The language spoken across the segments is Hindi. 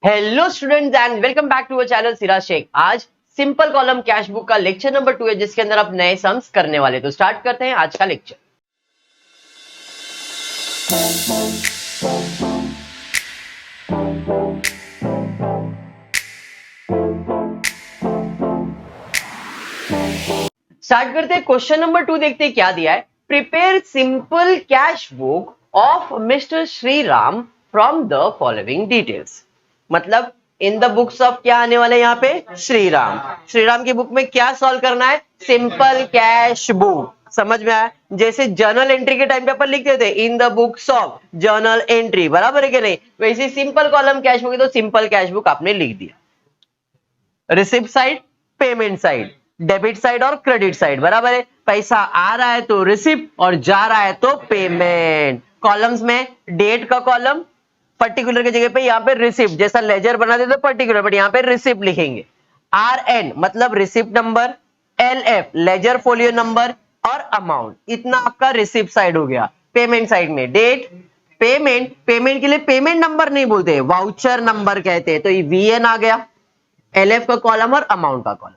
Hello students and welcome back to our channel Siraj Shaikh. आज सिंपल कॉलम कैश बुक का लेक्चर नंबर 2 है, जिसके अंदर आप नए सम्स करने वाले। तो स्टार्ट करते हैं आज का लेक्चर। स्टार्ट करते हैं। क्वेश्चन नंबर 2 देखते हैं क्या दिया है। Prepare simple cash book of mister Shri Ram from the following details. मतलब इन द बुक्स ऑफ क्या आने वाले यहाँ पे, श्री राम की बुक में क्या सॉल्व करना है, सिंपल कैश बुक। समझ में आया? जैसे जर्नल एंट्री के टाइम पे अपन लिखते थे in the books of journal entry, बराबर है कि नहीं? वैसे सिंपल कॉलम कैश बुक है तो सिंपल कैश बुक आपने लिख दिया। Receipt side, payment side, debit side और क्रेडिट साइड, बराबर है। पैसा आ रहा है तो रिसिप्ट और जा रहा है तो पेमेंट। कॉलम्स में डेट का कॉलम, पर्टिकुलर की जगह पे यहाँ पे रिसिप्ट, जैसा लेजर बनाते तो पर्टिकुलर, बट यहाँ पे रिसिप्ट लिखेंगे। RN मतलब receipt number, LF ledger folio number और अमाउंट। इतना आपका रिसिप्ट साइड हो गया। पेमेंट साइड में डेट, पेमेंट के लिए पेमेंट नंबर नहीं बोलते, वाउचर नंबर कहते हैं, तो ये VN आ गया। LF का कॉलम और अमाउंट का कॉलम।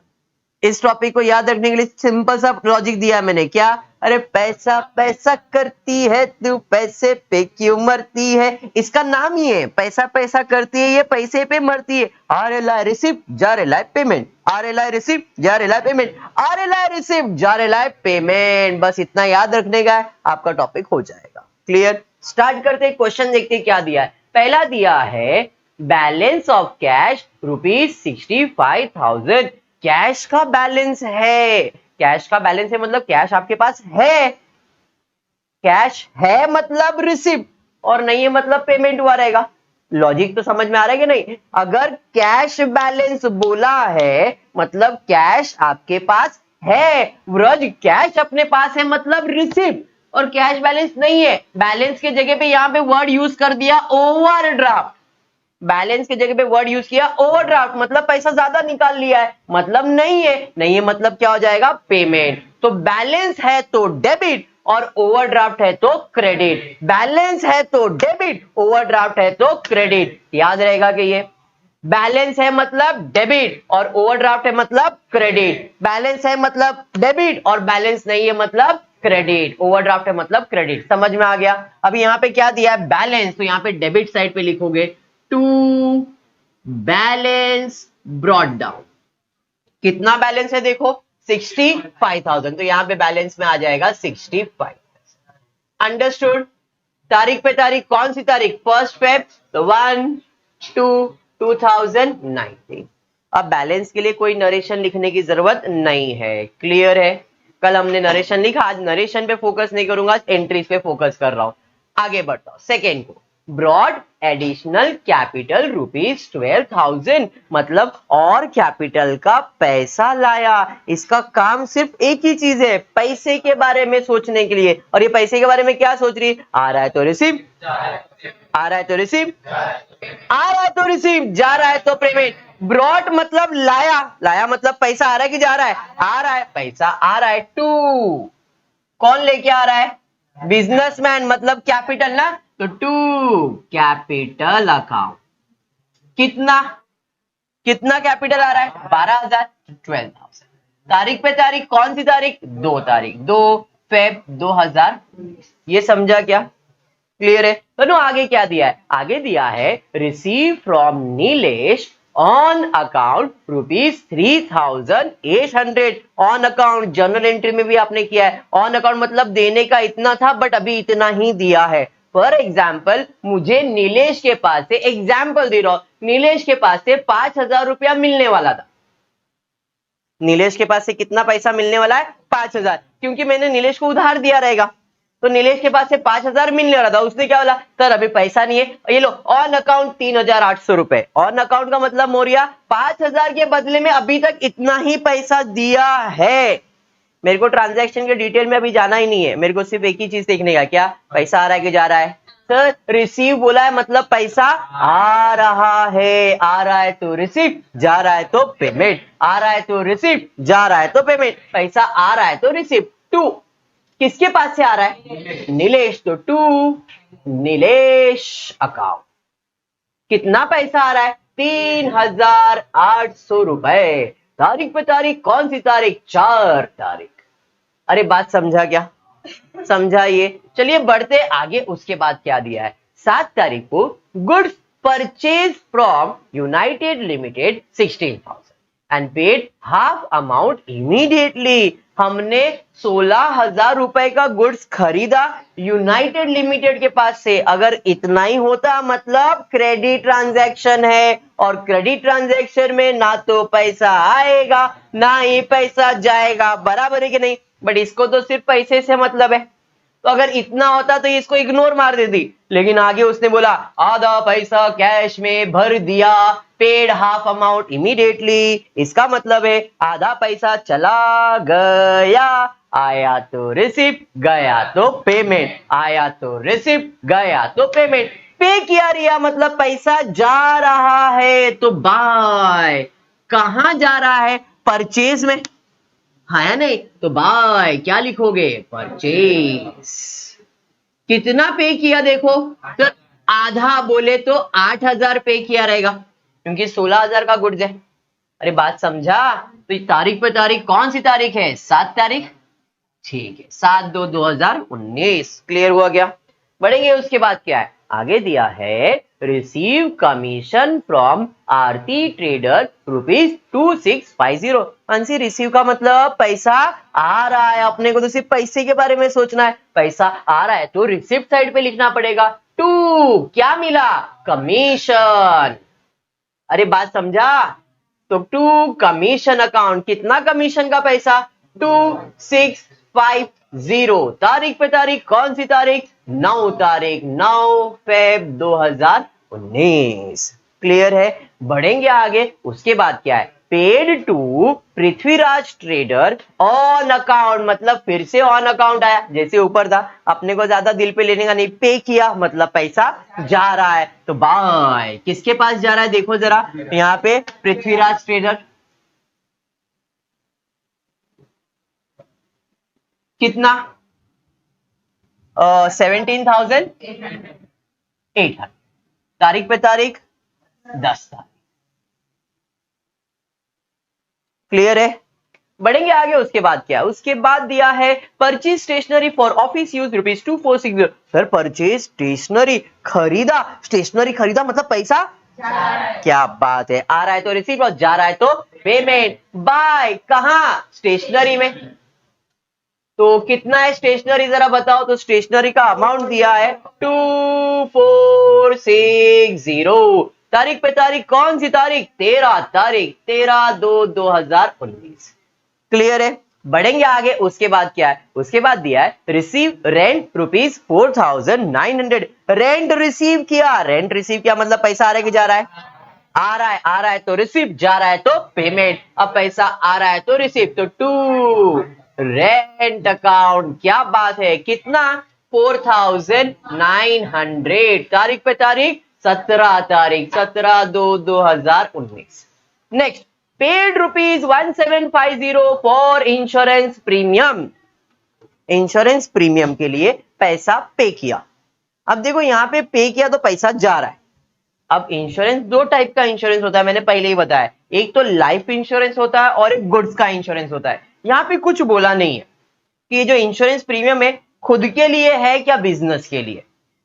इस टॉपिक को याद रखने के लिए सिंपल सा लॉजिक दिया मैंने, क्या? अरे पैसा पैसा करती है तू, पैसे पे क्यों मरती है। इसका नाम ही है, पैसा पैसा करती है, ये पैसे पे मरती है। आ रे ला रिसिप्ट, जा रे ला पेमेंट, आ रे ला रिसिप्ट, जा रे ला पेमेंट, आ रे ला रिसिप्ट, जा रे ला पेमेंट। बस इतना याद रखने का है, आपका टॉपिक हो जाएगा क्लियर। स्टार्ट करते हैं, क्वेश्चन देखते हैं क्या दिया है। पहला दिया है बैलेंस ऑफ कैश ₹65,000। कैश का बैलेंस है, कैश का बैलेंस है मतलब कैश आपके पास है। कैश है मतलब रिसिप्ट, और नहीं है मतलब पेमेंट हुआ रहेगा। लॉजिक तो समझ में आ रहा है कि नहीं? अगर कैश बैलेंस बोला है मतलब कैश आपके पास है। व्रज कैश अपने पास है मतलब रिसिप्ट, और कैश बैलेंस नहीं है। बैलेंस के जगह पे यहां पे वर्ड यूज कर दिया ओवरड्राफ्ट। बैलेंस की जगह पे वर्ड यूज किया ओवरड्राफ्ट, मतलब पैसा ज्यादा निकाल लिया है, मतलब नहीं है। नहीं है मतलब क्या हो जाएगा, पेमेंट। तो बैलेंस है तो डेबिट और ओवरड्राफ्ट है तो क्रेडिट। बैलेंस है तो डेबिट, ओवरड्राफ्ट है तो क्रेडिट। याद रहेगा कि ये बैलेंस है मतलब डेबिट और ओवरड्राफ्ट है मतलब क्रेडिट। बैलेंस है मतलब डेबिट और बैलेंस नहीं है मतलब क्रेडिट। ओवरड्राफ्ट है मतलब क्रेडिट। समझ में आ गया? अभी यहाँ पे क्या दिया है, बैलेंस, तो यहाँ पे डेबिट साइड पे लिखोगे टू बैलेंस ब्रॉट डाउन। कितना बैलेंस है देखो, 65,000, तो यहां पे बैलेंस में आ जाएगा 65। अंडरस्टूड? तारीख पे तारीख, कौन सी तारीख, 1 Feb, तो 1/2/2019। अब बैलेंस के लिए कोई नरेशन लिखने की जरूरत नहीं है, क्लियर है? कल हमने नरेशन लिखा, आज नरेशन पे फोकस नहीं करूंगा, आज एंट्रीज पे फोकस कर रहा हूं। आगे बढ़ता हूं। सेकेंड को, ब्रॉड एडिशनल कैपिटल ₹12,000, मतलब और कैपिटल का पैसा लाया। इसका काम सिर्फ एक ही चीज है, पैसे के बारे में सोचने के लिए। और ये पैसे के बारे में क्या सोच रही है, आ रहा है तो रिसीव, आ रहा है तो रिसीव, आ रहा है तो रिसीव, जा रहा है तो पेमेंट। ब्रॉड मतलब लाया, लाया मतलब पैसा आ रहा है कि जा रहा है, आ रहा है, पैसा आ रहा है। टू, कौन लेके आ रहा है, बिजनेसमैन, मतलब कैपिटल ना, तो टू कैपिटल अकाउंट। कितना, कितना कैपिटल आ रहा है, 12,000, 12,000। तारीख पे तारीख, कौन सी तारीख, 2 तारीख, 2 Feb 2020। ये समझा क्या? क्लियर है? तो आगे क्या दिया है, आगे दिया है receive from Nilesh on account ₹3,800। On account general entry में भी आपने किया है। ऑन अकाउंट मतलब देने का इतना था, बट अभी इतना ही दिया है। फॉर एग्जाम्पल, मुझे नीलेश के पास से, एग्जाम्पल दे रहा हूं, नीलेश के पास से 5,000 रुपया मिलने वाला था। नीलेश के पास से कितना पैसा मिलने वाला है, 5,000, क्योंकि मैंने नीलेश को उधार दिया रहेगा। तो नीलेश के पास से 5,000 मिलने वाला था। उसने क्या बोला, सर अभी पैसा नहीं है, ये लो ऑन अकाउंट 3,800 रुपए। ऑन अकाउंट का मतलब मोरिया 5,000 के बदले में अभी तक इतना ही पैसा दिया है। मेरे को ट्रांजैक्शन के डिटेल में अभी जाना ही नहीं है, मेरे को सिर्फ एक ही चीज देखने का, क्या पैसा आ रहा है कि जा रहा है। सर रिसीव बोला है मतलब पैसा आ रहा है, आ रहा है तो रिसीव, जा रहा है तो पेमेंट, आ रहा है तो रिसीव, जा रहा है तो पेमेंट। पैसा आ रहा है तो रिसीव। टू, किसके पास से आ रहा है, नीलेश, तो टू नीलेश अकाउंट। कितना पैसा आ रहा है, 3,800 रुपए। तारीख पे तारीख, कौन सी तारीख? 4 तारीख। अरे बात समझा क्या? समझाइए। चलिए बढ़ते आगे। उसके बाद क्या दिया है? 7 तारीख को goods purchase from United limited 16,000 and paid half amount immediately. हमने 16,000 रुपए का गुड्स खरीदा यूनाइटेड लिमिटेड के पास से। अगर इतना ही होता मतलब क्रेडिट ट्रांजैक्शन है, और क्रेडिट ट्रांजैक्शन में ना तो पैसा आएगा ना ही पैसा जाएगा, बराबर है कि नहीं? बट इसको तो सिर्फ पैसे से मतलब है, तो अगर इतना होता तो इसको इग्नोर मार देती। लेकिन आगे उसने बोला आधा पैसा कैश में भर दिया, पेड हाफ अमाउंट इमीडिएटली। इसका मतलब है आधा पैसा चला गया, आया तो रिसिप्ट, गया तो पेमेंट, आया तो रिसिप्ट, गया तो पेमेंट। पे किया रिया मतलब पैसा जा रहा है, तो बाय कहां जा रहा है? परचेज में, हाँ या नहीं? तो बाय क्या लिखोगे? परचेज। कितना पे किया देखो, तो आधा बोले तो 8,000 पे किया रहेगा, क्योंकि 16,000 का गुड्स है। अरे बात समझा? तो तारीख पे तारीख, कौन सी तारीख है? 7 तारीख। ठीक है, 7/2/2019। क्लियर हुआ क्या? बढ़ेंगे। उसके बाद क्या है? आगे दिया है receive commission from Aarti trader ₹2650। अंशी रिसीव का मतलब पैसा आ रहा है। अपने को तो सिर्फ पैसे के बारे में सोचना है। पैसा आ रहा है तो रिसिप्ट साइड पे लिखना पड़ेगा। टू क्या मिला? कमीशन। अरे बात समझा? तो टू कमीशन अकाउंट, कितना कमीशन का पैसा? 2650। तारीख पे तारीख, कौन सी तारीख? 9 तारीख, 9 फेब 2019। क्लियर है? बढ़ेंगे आगे। उसके बाद क्या है? Paid to Prithviraj trader on account, मतलब फिर से ऑन अकाउंट आया, जैसे ऊपर था। अपने को ज्यादा दिल पे लेने का नहीं, पे किया मतलब पैसा जा रहा है, तो बाय किसके पास जा रहा है? देखो जरा यहाँ पे पृथ्वीराज ट्रेडर। कितना? 17,800। तारीख पे तारीख 10 तारीख। क्लियर है? बढ़ेंगे आगे। उसके बाद क्या? उसके बाद दिया है purchase stationery for office use ₹2460। Sir purchase stationery खरीदा, स्टेशनरी खरीदा मतलब पैसा क्या बात है? आ रहा है तो रिसीव और जा रहा है तो पेमेंट। बाय कहां? स्टेशनरी में। तो कितना है स्टेशनरी जरा बताओ? तो स्टेशनरी का अमाउंट दिया है 2460। तारीख पे तारीख, कौन सी तारीख? 13 तारीख, 13/2/2019। क्लियर है? बढ़ेंगे आगे। उसके बाद क्या है? उसके बाद दिया है रिसीव रेंट ₹4,900। रेंट रिसीव किया। रेंट रिसीव किया मतलब पैसा आ रहा है कि जा रहा है? आ रहा है। आ रहा है तो रिसीव, जा रहा है तो पेमेंट। अब पैसा आ रहा है तो रिसीव, तो टू रेंट अकाउंट। क्या बात है? कितना? 4,900। तारीख पे तारीख 17 तारीख, 17/2/2019। Next, paid ₹1750 for insurance premium. Insurance premium के लिए पैसा पे किया। अब देखो यहाँ पे पे किया तो पैसा जा रहा है। अब इंश्योरेंस दो टाइप का इंश्योरेंस होता है, मैंने पहले ही बताया। एक तो लाइफ इंश्योरेंस होता है और एक गुड्स का इंश्योरेंस होता है। यहाँ पे कुछ बोला नहीं है कि ये जो इंश्योरेंस प्रीमियम है खुद के लिए है क्या बिजनेस के लिए।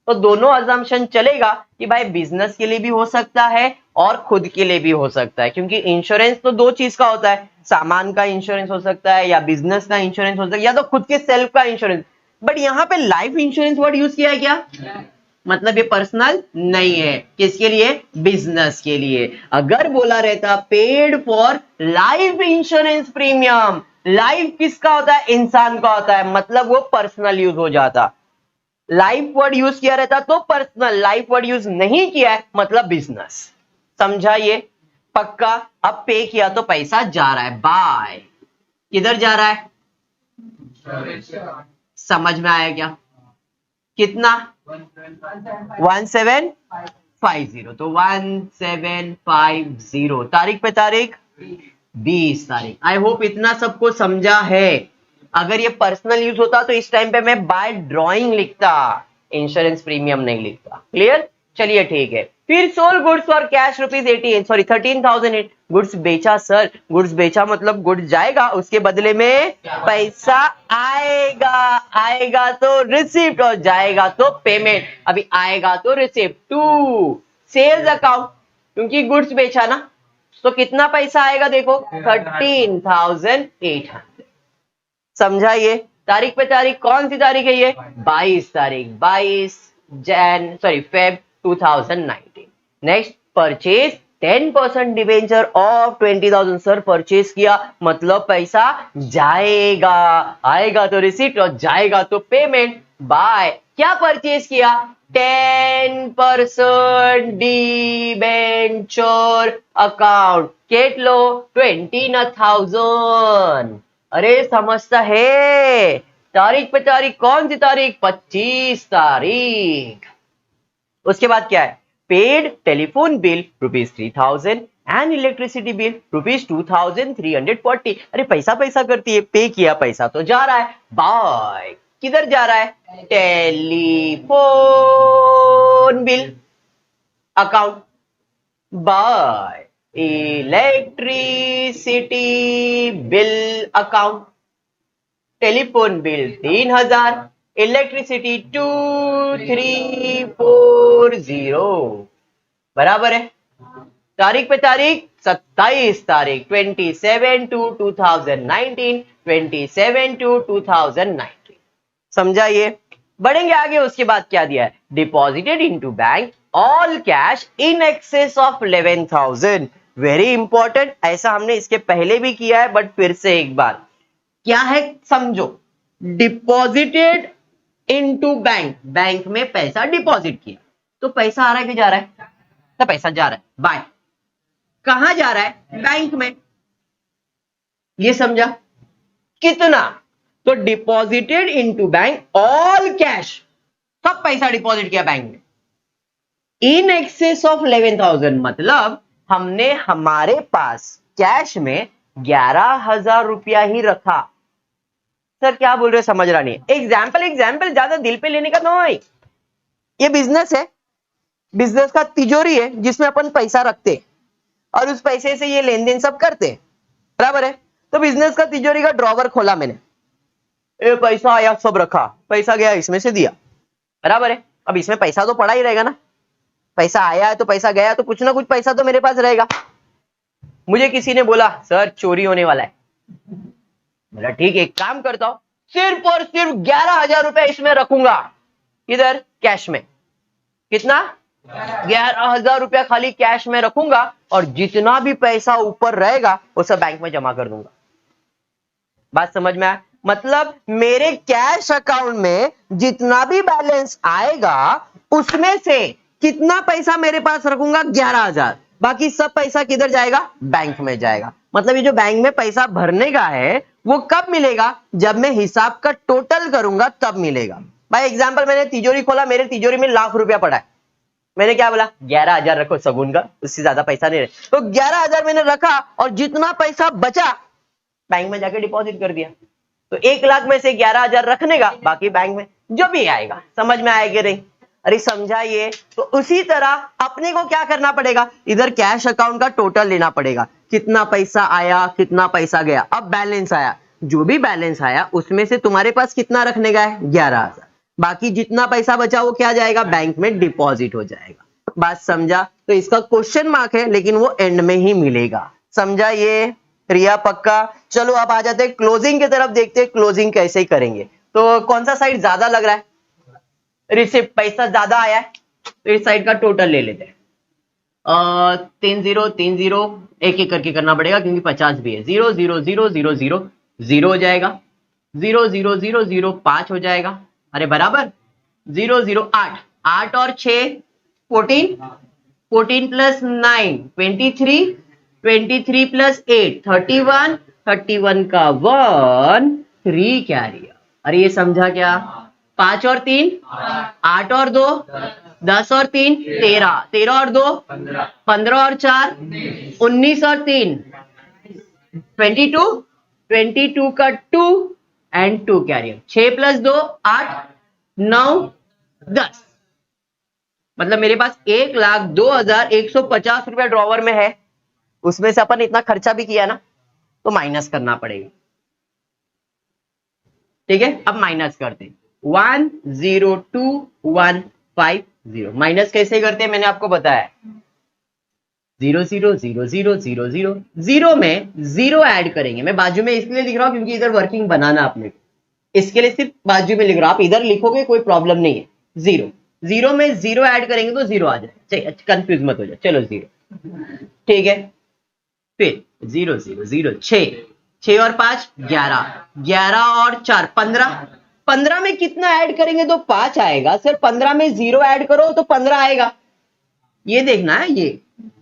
तो दोनों अजम्पशन चलेगा कि भाई बिजनेस के लिए भी हो सकता है और खुद के लिए भी हो सकता है, क्योंकि इंश्योरेंस तो दो चीज का होता है, सामान का इंश्योरेंस हो सकता है या बिजनेस का इंश्योरेंस हो सकता है या तो खुद के सेल्फ का इंश्योरेंस। बट यहाँ पे लाइफ इंश्योरेंस वर्ड यूज किया है क्या? मतलब ये पर्सनल नहीं है, किसके लिए? बिजनेस के लिए। अगर बोला रहता paid for life insurance premium, life किसका होता है? इंसान का होता है, मतलब वो पर्सनल यूज हो जाता। लाइफ वर्ड यूज किया रहता तो पर्सनल, लाइफ वर्ड यूज नहीं किया है मतलब बिजनेस। समझा ये? पक्का? अब पे किया तो पैसा जा रहा है, बाय किधर जा रहा है? समझ में आया क्या? कितना? 1750। तो 1750। तारीख पे तारीख 20 तारीख। आई होप इतना सबको समझा है। अगर ये पर्सनल यूज होता तो इस टाइम पे मैं बाय ड्राइंग लिखता, इंश्योरेंस प्रीमियम नहीं लिखता। क्लियर? चलिए ठीक है। फिर sold goods for cash ₹13,008 goods बेचा सर, गुड्स बेचा मतलब गुड्स जाएगा, उसके बदले में पैसा आएगा, आएगा तो रिसिप्ट और जाएगा तो पेमेंट। अभी आएगा तो रिसिप्ट टू सेल्स अकाउंट, क्योंकि गुड्स बेचा ना, तो कितना पैसा आएगा देखो 13,800। समझा ये? तारीख पे तारीख कौन सी तारीख है ये? 22 तारीख, 22 Feb 2019। Next purchase 10% debenture of 20,000 sir purchase किया मतलब पैसा जाएगा, आएगा तो रिसीट और जाएगा तो पेमेंट। बाय क्या परचेज किया? 10% डिवेंचर अकाउंट, केटलो 20,000। अरे समझता है? तारीख पे तारीख कौन सी तारीख? 25 तारीख। उसके बाद क्या है? Paid telephone bill ₹3,000 and electricity bill ₹2,340। अरे पैसा पैसा करती है, पे किया पैसा तो जा रहा है। बाय किधर जा रहा है? Telephone bill account. Bye electricity bill account. Telephone bill 3,000, electricity 2,340 बराबर है। तारीख पे तारीख 27 तारीख 27/2/2019, 27/2/2019। समझा ये? बढ़ेंगे आगे। उसके बाद क्या दिया है? Deposited into bank all cash in excess of 11,000। Very important, ऐसा हमने इसके पहले भी किया है बट फिर से एक बार क्या है समझो। डिपॉजिटेड इनटू बैंक, बैंक में पैसा डिपॉजिट किया तो पैसा आ रहा है कि जा रहा है? तो पैसा जा रहा है। बाय कहां जा रहा है? बैंक में। ये समझा? कितना? तो deposited into bank all cash, सब पैसा डिपॉजिट किया बैंक में इन एक्सेस ऑफ 11,000 मतलब हमने हमारे पास कैश में 11,000 रुपया ही रखा। सर क्या बोल रहे समझ रहा नहीं। एग्जाम्पल ज्यादा दिल पे लेने का नहीं। ये बिजनेस है, बिजनेस का तिजोरी है जिसमें अपन पैसा रखते और उस पैसे से ये लेन देन सब करते, बराबर है। तो बिजनेस का तिजोरी का ड्रॉवर खोला मैंने, ए पैसा आया सब रखा, पैसा गया इसमें से दिया, बराबर है। अब इसमें पैसा तो पड़ा ही रहेगा ना, पैसा आया है तो पैसा गया तो कुछ ना कुछ पैसा तो मेरे पास रहेगा। मुझे किसी ने बोला सर चोरी होने वाला है, बोला ठीक है एक काम करता हूं, सिर्फ और सिर्फ 11,000 रुपए इसमें रखूंगा। इधर कैश में कितना? 11,000 रुपया खाली कैश में रखूंगा और जितना भी पैसा ऊपर रहेगा वो सब बैंक में जमा कर दूंगा। बात समझ में आया? मतलब मेरे कैश अकाउंट में जितना भी बैलेंस आएगा उसमें से कितना पैसा मेरे पास रखूंगा? 11,000। बाकी सब पैसा किधर जाएगा? बैंक में जाएगा। मतलब ये जो बैंक में पैसा भरने का है वो कब मिलेगा? जब मैं हिसाब का टोटल करूंगा तब मिलेगा। भाई एग्जांपल मैंने तिजोरी खोला, मेरे तिजोरी में लाख रुपया पड़ा है, मैंने क्या बोला? 11,000 रखो सगुन का, उससे ज्यादा पैसा नहीं रहे। तो 11,000 मैंने रखा और जितना पैसा बचा बैंक में जाके डिपॉजिट कर दिया। तो 1,00,000 में से 11,000 रखने का, बाकी बैंक में जो भी आएगा। समझ में आएगा नहीं? अरे समझा ये? तो उसी तरह अपने को क्या करना पड़ेगा? इधर कैश अकाउंट का टोटल लेना पड़ेगा, कितना पैसा आया कितना पैसा गया। अब बैलेंस आया, जो भी बैलेंस आया उसमें से तुम्हारे पास कितना रखने का है? 11,000। बाकी जितना पैसा बचा वो क्या जाएगा? बैंक में डिपॉजिट हो जाएगा। बात समझा? तो इसका क्वेश्चन मार्क है लेकिन वो एंड में ही मिलेगा। समझा ये? रिया पक्का? चलो अब आ जाते हैं क्लोजिंग की तरफ, देखते हैं क्लोजिंग कैसे करेंगे। तो कौन सा साइड ज्यादा लग रहा है? रिसिप्ट पैसा ज्यादा आया है तो इस साइड का टोटल ले लेते हैं। 3,0 एक एक करके करना पड़ेगा क्योंकि 50 भी है। 0,0,0,0,0 हो जाएगा, 0,0,0,0 5 हो जाएगा। अरे बराबर 0,0 8, 8 और 6 14, 14 प्लस 9 23, 23 प्लस 8 31, 31 का 1 3 कैरियर। अरे ये समझा क्या? 5 और 3 8 और 2 10 और 3 13, 13 और 2 15 और 4 19 और 3 22, 22 का 2 एंड 2 कैरियर। 6 प्लस 2 8 9 10 मतलब मेरे पास 1,02,150 रुपया ड्रॉवर में है, उसमें से अपन इतना खर्चा भी किया ना, तो माइनस करना पड़ेगा। ठीक है, अब माइनस करते हैं 102,150। माइनस कैसे करते हैं मैंने आपको बताया, 0,0,0,0,0,0 जीरो में जीरो ऐड करेंगे। मैं बाजू में इसलिए लिख रहा हूं क्योंकि इधर वर्किंग बनाना अपने को, इसके लिए सिर्फ बाजू में लिख रहा हूं, आप इधर लिखोगे कोई प्रॉब्लम नहीं है। जीरो, जीरो में जीरो ऐड करेंगे तो जीरो आ जाए, चलिए कंफ्यूज मत हो जाए, चलो जीरो। ठीक है, फिर 0,0,0,0 6 और 5 11, 11 और 4 15, 15 में कितना ऐड करेंगे तो 5 आएगा सर। 15 में जीरो ऐड करो तो 15 आएगा, ये देखना है। ये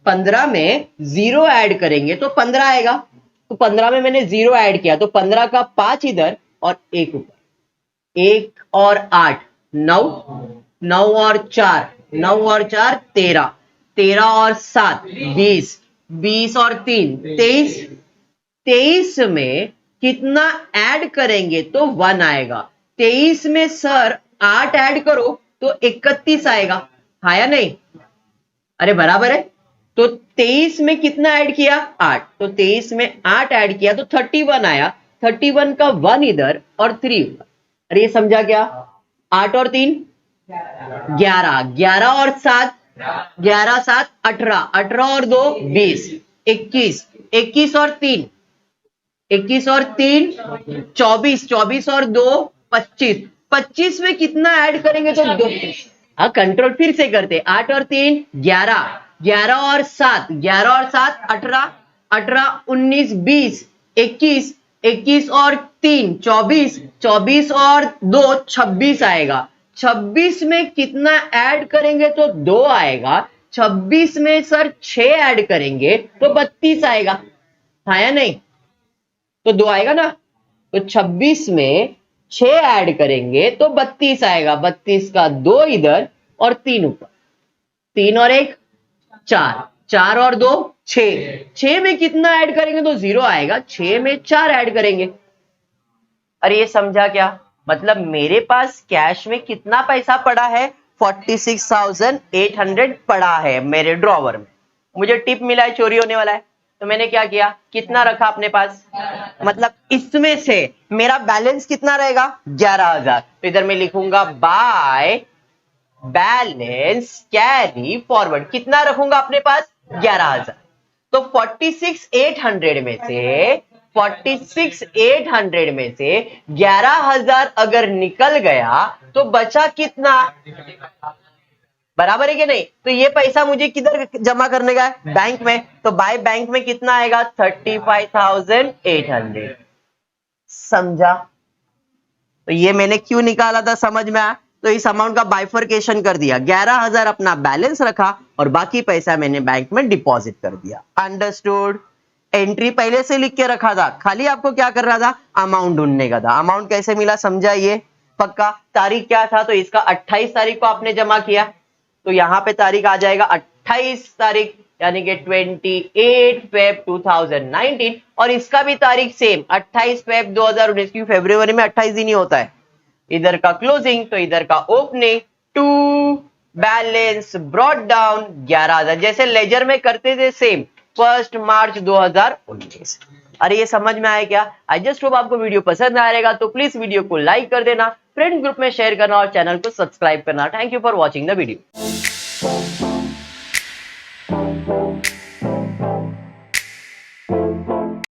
15 में जीरो ऐड करेंगे तो 15 आएगा, तो 15 में मैंने जीरो ऐड किया तो 15 का 5 इधर और 1 ऊपर, 1 और 8 9, 9 और 4 9 और 4 13, 13 और 7 20, 20 और 3 23, 23 में कितना ऐड करेंगे तो 1 आएगा। 23 में सर 8 ऐड करो तो 31 आएगा, हाँ या नहीं? अरे बराबर है। तो 23 में कितना ऐड किया 8, तो 23 में 8 ऐड किया तो 31 आया। 31 का 1 इधर और 3 ऊपर। अरे ये समझा क्या? 8 और 3 11, 11 और 7 11 7 18, 18 और 2 20, 21, 21 और 3 21 और 3 24, 24 और 2 25, 25 में कितना ऐड करेंगे तो 2। हाँ कंट्रोल फिर से करते, 8 और 3 11, 11 और 7 11 और 7 18, 18 19 20 21, 21 और 3 24, 24 और 2 26 आएगा। 26 में कितना ऐड करेंगे तो 2 आएगा। 26 में सर 6 ऐड करेंगे तो 32 आएगा, हाँ या नहीं? तो 2 आएगा ना, तो 26 में 6 ऐड करेंगे तो 32 आएगा। 32 का 2 इधर और 3 ऊपर, 3 और 1 4, 4 और 2 6, 6 में कितना ऐड करेंगे तो 0 आएगा। 6 में 4 ऐड करेंगे। अरे ये समझा क्या? मतलब मेरे पास कैश में कितना पैसा पड़ा है? 46,800 पड़ा है मेरे ड्रॉवर में। मुझे टिप मिला है, चोरी होने वाला है, तो मैंने क्या किया, कितना रखा अपने पास? मतलब इसमें से मेरा बैलेंस कितना रहेगा? 11,000। तो इधर मैं लिखूंगा बाय बैलेंस कैरी फॉरवर्ड, कितना रखूंगा अपने पास? 11,000। तो 46,800 में से 46,800 में से 11,000 अगर निकल गया तो बचा कितना? बराबर है कि नहीं? तो ये पैसा मुझे किधर जमा करने का है? बैंक में। तो बाय बैंक में कितना आएगा? 35,800। समझा? तो ये मैंने क्यों निकाला था, समझ में आया? तो इस अमाउंट का बाइफर्केशन कर दिया, 11,000 अपना बैलेंस रखा और बाकी पैसा मैंने बैंक में डिपॉजिट कर दिया। अंडरस्टूड? एंट्री पहले से लिख के रखा था, खाली आपको क्या कर रहा था? अमाउंट ढूंढने का था। अमाउंट कैसे मिला समझा? ये पक्का। तारीख क्या था? तो इसका 28 तारीख को आपने जमा किया, तो यहां पे तारीख आ जाएगा 28 तारीख, यानी कि 28 फेब 2019। और इसका भी तारीख सेम 28 फेब 2019, क्योंकि फरवरी में 28 दिन ही होता है। इधर का क्लोजिंग तो इधर का opening. To balance brought down 11,000, जैसे लेजर में करते थे सेम, 1 मार्च 2019। अरे ये समझ में आया क्या? आई जस्ट होप आपको वीडियो पसंद आएगा, तो प्लीज वीडियो को लाइक कर देना, फ्रेंड ग्रुप में शेयर करना और चैनल को सब्सक्राइब करना। Thank you for watching the video.